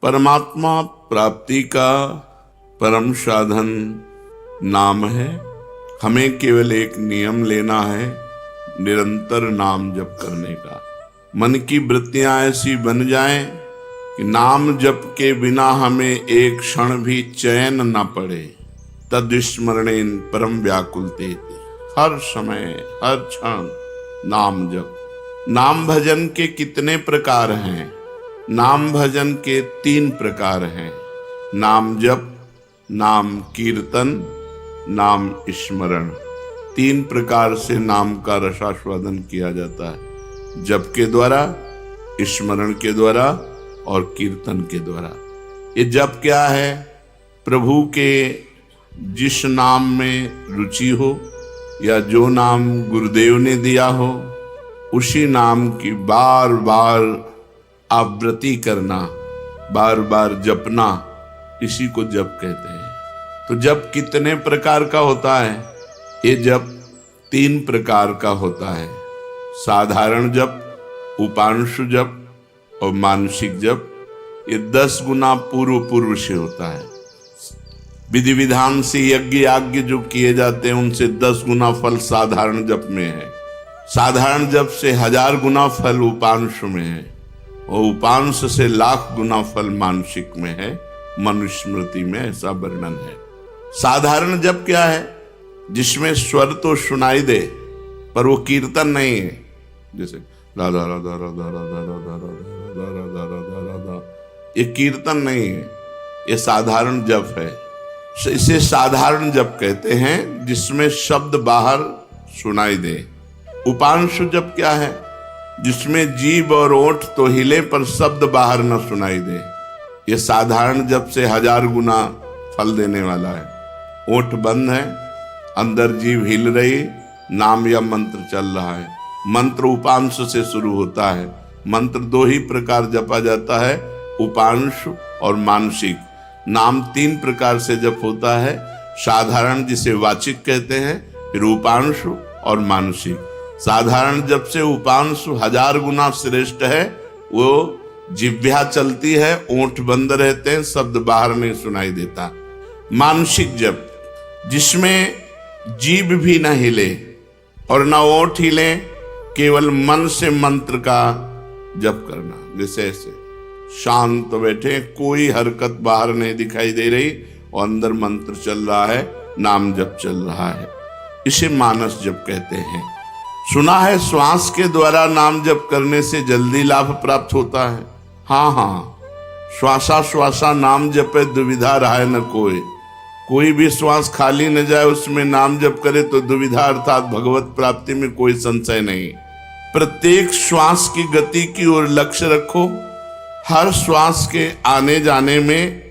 परमात्मा प्राप्ति का परम साधन नाम है। हमें केवल एक नियम लेना है, निरंतर नाम जप करने का। मन की वृत्तियां ऐसी बन जाएं कि नाम जप के बिना हमें एक क्षण भी चैन न पड़े। तद स्मरणेन परम व्याकुलते, हर समय हर क्षण नाम जप। नाम भजन के कितने प्रकार हैं? नाम भजन के 3 प्रकार हैं, नाम जप, नाम कीर्तन, नाम स्मरण। 3 प्रकार से नाम का रसास्वादन किया जाता है, जप के द्वारा, स्मरण के द्वारा और कीर्तन के द्वारा। ये जप क्या है? प्रभु के जिस नाम में रुचि हो या जो नाम गुरुदेव ने दिया हो, उसी नाम की बार बार आवृत्ति करना, बार बार जपना, इसी को जप कहते हैं। तो जप कितने प्रकार का होता है? ये जप 3 प्रकार का होता है, साधारण जप, उपांशु जप और मानसिक जप। ये 10 गुना पूर्व से होता है। विधि विधान से यज्ञ याज्ञ जो किए जाते हैं, उनसे 10 गुना फल साधारण जप में है। साधारण जप से 1000 गुना फल उपांश में है और उपांश से 1,00,000 गुना फल मानसिक में है। मनुस्मृति में ऐसा वर्णन है। साधारण जप क्या है? जिसमें स्वर तो सुनाई दे पर वो कीर्तन नहीं है। जैसे राधा राधा राधा राधा राधा राधा राधा राधा राधा, ये कीर्तन नहीं है, ये साधारण जप है। इसे साधारण जप कहते हैं, जिसमें शब्द बाहर सुनाई दे। उपांशु जप क्या है? जिसमें जीभ और ओठ तो हिले पर शब्द बाहर न सुनाई दे। ये साधारण जप से 1000 गुना फल देने वाला है। ओठ बंद है, अंदर जीभ हिल रही, नाम या मंत्र चल रहा है। मंत्र उपांशु से शुरू होता है। मंत्र 2 ही प्रकार जपा जाता है, उपांशु और मानसिक। नाम 3 प्रकार से जप होता है, साधारण जिसे वाचिक कहते हैं, फिर उपांशु और मानसिक। साधारण जप से उपांशु 1000 गुना श्रेष्ठ है। वो जिह्वा चलती है, ओंठ बंद रहते हैं, शब्द बाहर नहीं सुनाई देता। मानसिक जप, जिसमें जीभ भी न हिले और न ओंठ हिले, केवल मन से मंत्र का जप करना। जैसे ऐसे शांत बैठे, कोई हरकत बाहर नहीं दिखाई दे रही और अंदर मंत्र चल रहा है, नाम जप चल रहा है। इसे मानस जप कहते हैं। सुना है श्वास के द्वारा नाम जप करने से जल्दी लाभ प्राप्त होता है। हाँ, श्वासा श्वासा नाम जपे दुविधा रहा न कोई। कोई भी श्वास खाली न जाए, उसमें नाम जप करे तो दुविधा अर्थात भगवत प्राप्ति में कोई संशय नहीं। प्रत्येक श्वास की गति की ओर लक्ष्य रखो। हर श्वास के आने जाने में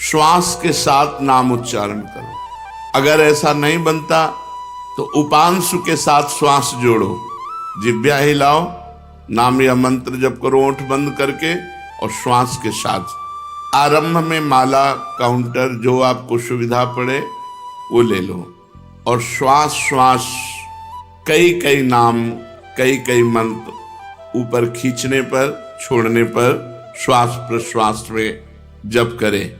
श्वास के साथ नाम उच्चारण करो। अगर ऐसा नहीं बनता तो उपांशु के साथ श्वास जोड़ो, जिह्वा हिलाओ, नाम या मंत्र जप करो ओंठ बंद करके और श्वास के साथ। आरंभ में माला काउंटर जो आपको सुविधा पड़े वो ले लो और श्वास श्वास कई नाम कई मंत्र ऊपर खींचने पर छोड़ने पर श्वास प्रश्वास में जप करें।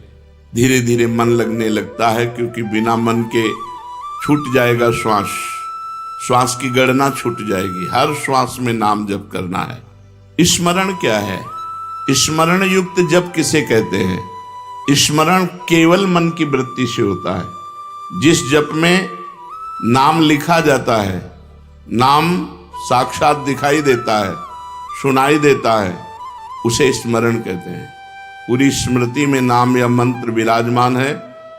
धीरे धीरे मन लगने लगता है, क्योंकि बिना मन के छूट जाएगा श्वास, श्वास की गणना छूट जाएगी। हर श्वास में नाम जप करना है। स्मरण क्या है? स्मरण युक्त जप किसे कहते हैं? स्मरण केवल मन की वृत्ति से होता है। जिस जप में नाम लिखा जाता है, नाम साक्षात दिखाई देता है, सुनाई देता है, उसे स्मरण कहते हैं। पूरी स्मृति में नाम या मंत्र विराजमान है,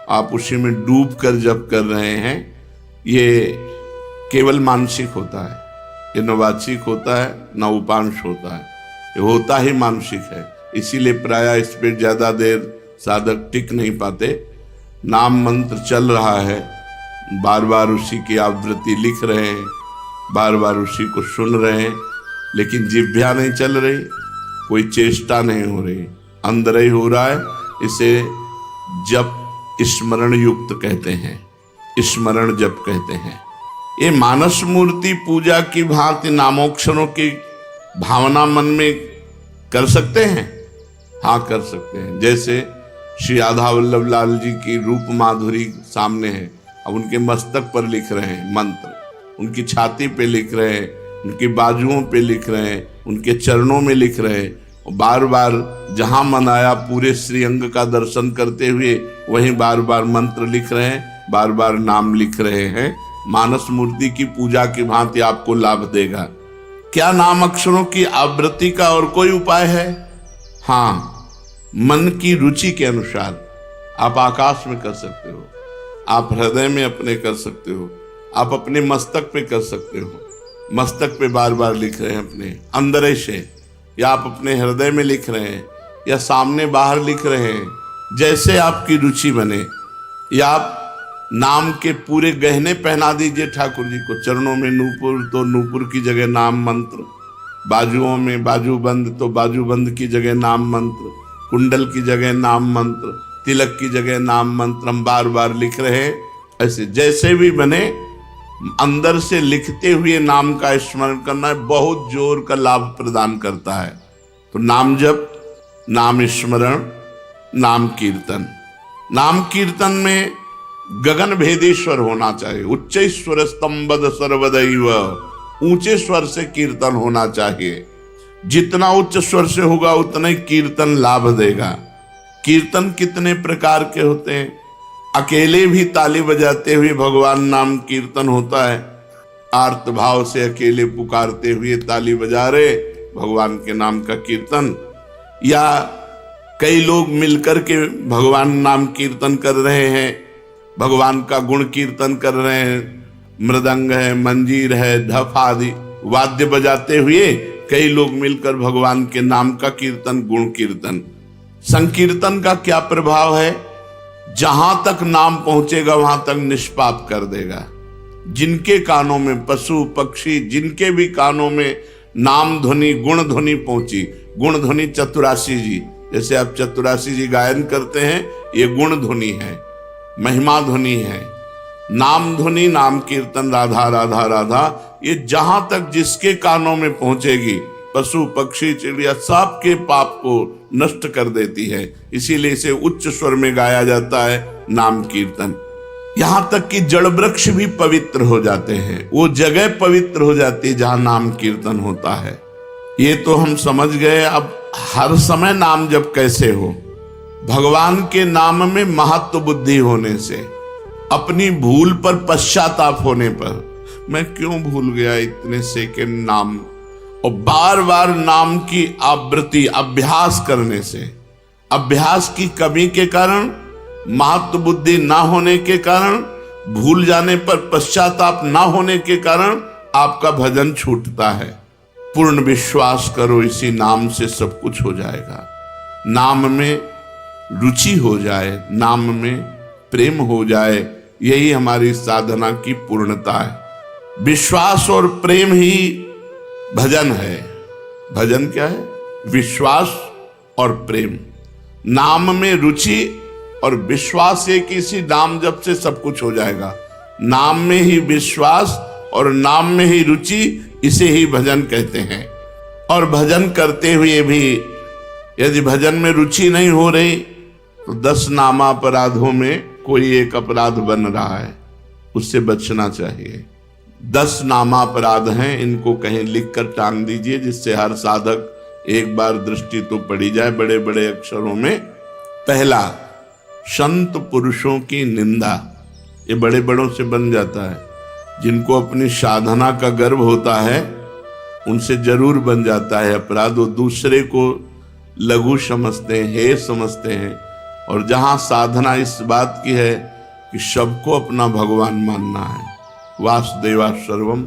आप उसी में डूब कर जप कर रहे हैं। ये केवल मानसिक होता है, ये न वाचिक होता है न उपांश होता है, ये होता ही मानसिक है। इसीलिए प्रायः इस पर ज्यादा देर साधक टिक नहीं पाते। नाम मंत्र चल रहा है, बार बार उसी की आवृत्ति लिख रहे हैं, बार बार उसी को सुन रहे हैं, लेकिन जिह्वा नहीं चल रही, कोई चेष्टा नहीं हो रही, अंदर ही हो रहा है। इसे जप स्मरण युक्त कहते हैं, स्मरण जप कहते हैं। ये मानस मूर्ति पूजा की भांति नामोक्षरों की भावना मन में कर सकते हैं। हाँ कर सकते हैं। जैसे श्री राधा वल्लभ लाल जी की रूप माधुरी सामने है, अब उनके मस्तक पर लिख रहे हैं मंत्र, उनकी छाती पे लिख रहे हैं, उनकी बाजुओं पे लिख रहे हैं, उनके चरणों में लिख रहे हैं, और बार बार जहां मन आया पूरे श्रीअंग का दर्शन करते हुए वहीं बार बार मंत्र लिख रहे हैं, बार बार नाम लिख रहे हैं। मानस मूर्ति की पूजा की भांति आपको लाभ देगा। क्या नाम अक्षरों की आवृत्ति का और कोई उपाय है? हाँ, मन की रुचि के अनुसार आप आकाश में कर सकते हो, आप हृदय में अपने कर सकते हो, आप अपने मस्तक पे कर सकते हो। मस्तक पे बार बार लिख रहे हैं अपने अंदर से, या आप अपने हृदय में लिख रहे हैं, या सामने बाहर लिख रहे हैं, जैसे आपकी रुचि बने। या आप नाम के पूरे गहने पहना दीजिए ठाकुर जी को। चरणों में नूपुर तो नूपुर की जगह नाम मंत्र, बाजुओं में बाजूबंद तो बाजूबंद की जगह नाम मंत्र, कुंडल की जगह नाम मंत्र, तिलक की जगह नाम मंत्र हम बार बार लिख रहे हैं। ऐसे जैसे भी बने अंदर से लिखते हुए नाम का स्मरण करना बहुत जोर का लाभ प्रदान करता है। तो नाम जप, नाम स्मरण, नाम कीर्तन। नाम कीर्तन में गगन भेदेश्वर होना चाहिए। उच्च स्वर स्तंभद सर्वदैव, ऊंचे स्वर से कीर्तन होना चाहिए। जितना उच्च स्वर से होगा उतना ही कीर्तन लाभ देगा। कीर्तन कितने प्रकार के होते हैं? अकेले भी ताली बजाते हुए भगवान नाम कीर्तन होता है। आर्त भाव से अकेले पुकारते हुए ताली बजा रहे भगवान के नाम का कीर्तन, या कई लोग मिलकर के भगवान नाम कीर्तन कर रहे हैं, भगवान का गुण कीर्तन कर रहे हैं। मृदंग है, मंजीर है, ढफ आदि वाद्य बजाते हुए कई लोग मिलकर भगवान के नाम का कीर्तन, गुण कीर्तन। संकीर्तन का क्या प्रभाव है? जहां तक नाम पहुंचेगा वहां तक निष्पाप कर देगा। जिनके कानों में, पशु पक्षी जिनके भी कानों में नाम ध्वनि, गुण ध्वनि पहुंची, गुण ध्वनि चतुरासी जी, जैसे आप चतुरासी जी गायन करते हैं, ये गुण ध्वनि है, महिमा ध्वनि है। नाम ध्वनि, नाम कीर्तन, राधा राधा राधा, ये जहां तक जिसके कानों में पहुंचेगी, पशु पक्षी चिड़िया सबके पाप को नष्ट कर देती है। इसीलिए इसे उच्च स्वर में गाया जाता है नाम कीर्तन। यहां तक कि जड़ वृक्ष भी पवित्र हो जाते हैं, वो जगह पवित्र हो जाती है जहां नाम कीर्तन होता है। ये तो हम समझ गए। अब हर समय नाम जप कैसे हो? भगवान के नाम में महत्व बुद्धि होने से, अपनी भूल पर पश्चाताप होने पर, मैं क्यों भूल गया इतने सेकंड नाम, और बार बार नाम की आवृत्ति अभ्यास करने से, अभ्यास की कमी के कारण, महत्व बुद्धि ना होने के कारण, भूल जाने पर पश्चाताप ना होने के कारण आपका भजन छूटता है। पूर्ण विश्वास करो इसी नाम से सब कुछ हो जाएगा। नाम में रुचि हो जाए, नाम में प्रेम हो जाए, यही हमारी साधना की पूर्णता है। विश्वास और प्रेम ही भजन है। भजन क्या है? विश्वास और प्रेम। नाम में रुचि और विश्वास है कि इसी नाम जप से सब कुछ हो जाएगा। नाम में ही विश्वास और नाम में ही रुचि, इसे ही भजन कहते हैं। और भजन करते हुए भी यदि भजन में रुचि नहीं हो रही तो 10 नामापराधों में कोई एक अपराध बन रहा है, उससे बचना चाहिए। 10 नामापराध हैं, इनको कहीं लिख कर टांग दीजिए, जिससे हर साधक एक बार दृष्टि तो पड़ी जाए बड़े बड़े अक्षरों में। पहला, संत पुरुषों की निंदा। ये बड़े बड़ों से बन जाता है। जिनको अपनी साधना का गर्व होता है उनसे जरूर बन जाता है अपराध। वो दूसरे को लघु समझते हैं, हे समझते हैं। और जहां साधना इस बात की है कि सबको अपना भगवान मानना है, वासुदेवा सर्वम,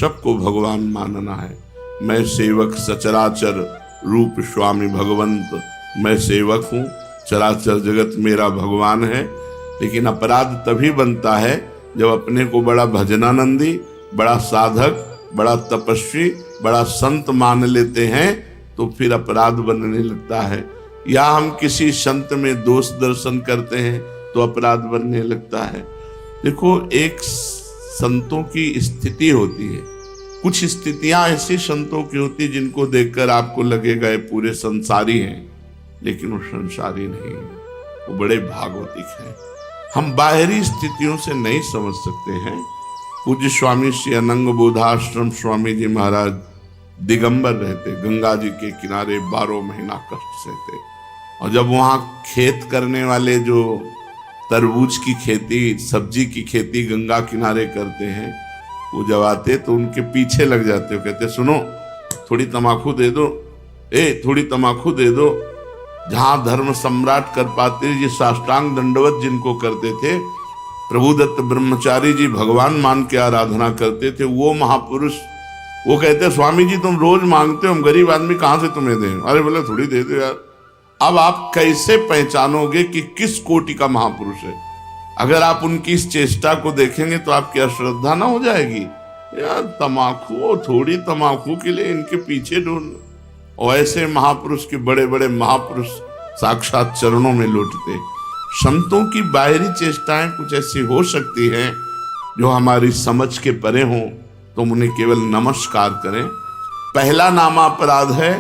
सबको भगवान मानना है। मैं सेवक सचराचर रूप स्वामी भगवंत, मैं सेवक हूँ, चराचर जगत मेरा भगवान है। लेकिन अपराध तभी बनता है जब अपने को बड़ा भजनानंदी, बड़ा साधक, बड़ा तपस्वी, बड़ा संत मान लेते हैं, तो फिर अपराध बनने लगता है। या हम किसी संत में दोष दर्शन करते हैं तो अपराध बनने लगता है। देखो, एक संतों की स्थिति होती है, कुछ स्थितियां ऐसी संतों की होती जिनको देखकर आपको लगेगा ये पूरे संसारी हैं। लेकिन वो संसारी नहीं है, वो बड़े भागवतिक हैं। हम बाहरी स्थितियों से नहीं समझ सकते हैं। पूज्य स्वामी श्री अनंग बोधाश्रम स्वामी जी महाराज दिगंबर रहते, गंगा जी के किनारे 12 महीना कष्ट सहते। और जब वहाँ खेत करने वाले जो तरबूज की खेती, सब्जी की खेती गंगा किनारे करते हैं, वो जब आते तो उनके पीछे लग जाते हो, कहते सुनो थोड़ी तमाकू दे दो, थोड़ी तमाकू दे दो। जहां धर्म सम्राट करपात्री जी साष्टांग दंडवत जिनको करते थे, प्रभुदत्त ब्रह्मचारी जी भगवान मान के आराधना करते थे, वो महापुरुष वो कहते स्वामी जी तुम रोज मांगते हो, हम गरीब आदमी कहां से तुम्हें दें। अरे बोले थोड़ी दे दो यार। अब आप कैसे पहचानोगे कि किस कोटि का महापुरुष है? अगर आप उनकी इस चेष्टा को देखेंगे तो आपकी अश्रद्धा ना हो जाएगी। यार तमाकू, थोड़ी तमाकू के लिए इनके पीछे ढूंढ। और ऐसे महापुरुष के बड़े बड़े महापुरुष साक्षात चरणों में लौटते। संतों की बाहरी चेष्टाएं कुछ ऐसी हो सकती हैं जो हमारी समझ के परे हों, तो उन्हें केवल नमस्कार करें। पहला नामापराध है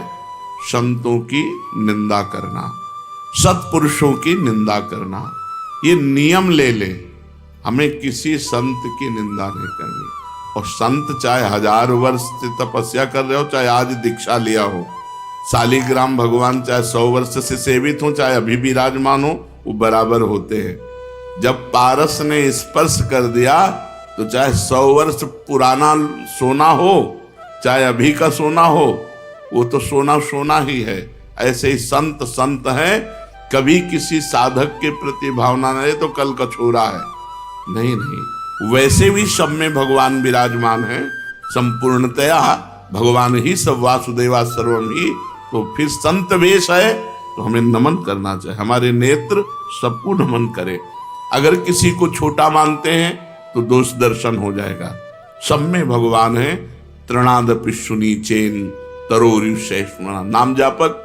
संतों की निंदा करना, सत्पुरुषों की निंदा करना। ये नियम ले ले, हमें किसी संत की निंदा नहीं करनी। और संत चाहे 1000 वर्ष से तपस्या कर रहे हो, चाहे आज दीक्षा लिया हो, शालिग्राम भगवान चाहे 100 वर्ष से सेवित हो, चाहे अभी विराजमान हो, वो बराबर होते हैं। जब पारस ने स्पर्श कर दिया तो चाहे 100 वर्ष पुराना सोना हो, चाहे अभी का सोना हो, वो तो सोना सोना ही है। ऐसे ही संत संत है, कभी किसी साधक के प्रति भावना नहीं तो कल का छोरा है। नहीं, वैसे भी सब में भगवान विराजमान है। संपूर्णतया भगवान ही सब, वासुदेवा सर्वम ही। तो फिर संत वेश है तो हमें नमन करना चाहिए, हमारे नेत्र सबको नमन करे। अगर किसी को छोटा मानते हैं तो दोष दर्शन हो जाएगा। सब में भगवान है। तृणादपि सुनीचेन तरोरिवशेषमणा। नाम जापक,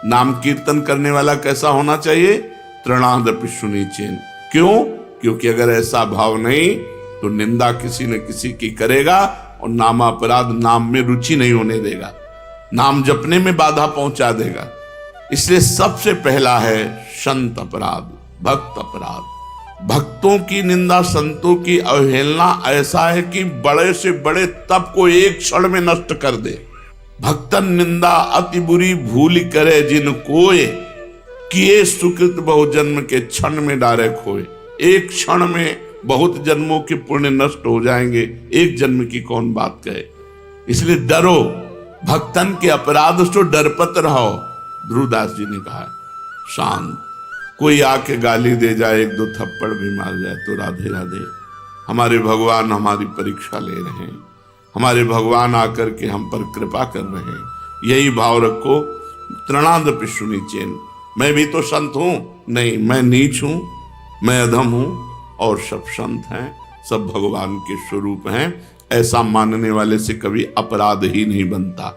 नाम कीर्तन करने वाला कैसा होना चाहिए? तृणादपि सुनीचेन। क्यों? क्योंकि अगर ऐसा भाव नहीं तो निंदा किसी न किसी की करेगा और नामापराध, नाम में रुचि नहीं होने देगा, नाम जपने में बाधा पहुंचा देगा। इसलिए सबसे पहला है संत अपराध, भक्त अपराध। भक्तों की निंदा, संतों की अवहेलना ऐसा है कि बड़े से बड़े तप को एक क्षण में नष्ट कर दे। भक्तन निंदा अति बुरी भूल करे जिन कोय, किए सुकृत बहु जन्म के क्षण में डारे खोए। एक क्षण में बहुत जन्मों के पुण्य नष्ट हो जाएंगे, एक जन्म की कौन बात कहे। इसलिए डरो, भक्तन के अपराध से डरपत रहो। ध्रुवदास जी ने कहा शांत। कोई आके गाली दे जाए, 1-2 थप्पड़ भी मार जाए तो राधे राधे। हमारे भगवान हमारी परीक्षा ले रहे हैं, हमारे भगवान आकर के हम पर कृपा कर रहे हैं। यही भाव रखो। तृणादपि सुनीचेन। मैं भी तो संत हूं? नहीं, मैं नीच हूं, मैं अधम हूं, और सब संत हैं, सब भगवान के स्वरूप हैं। ऐसा मानने वाले से कभी अपराध ही नहीं बनता।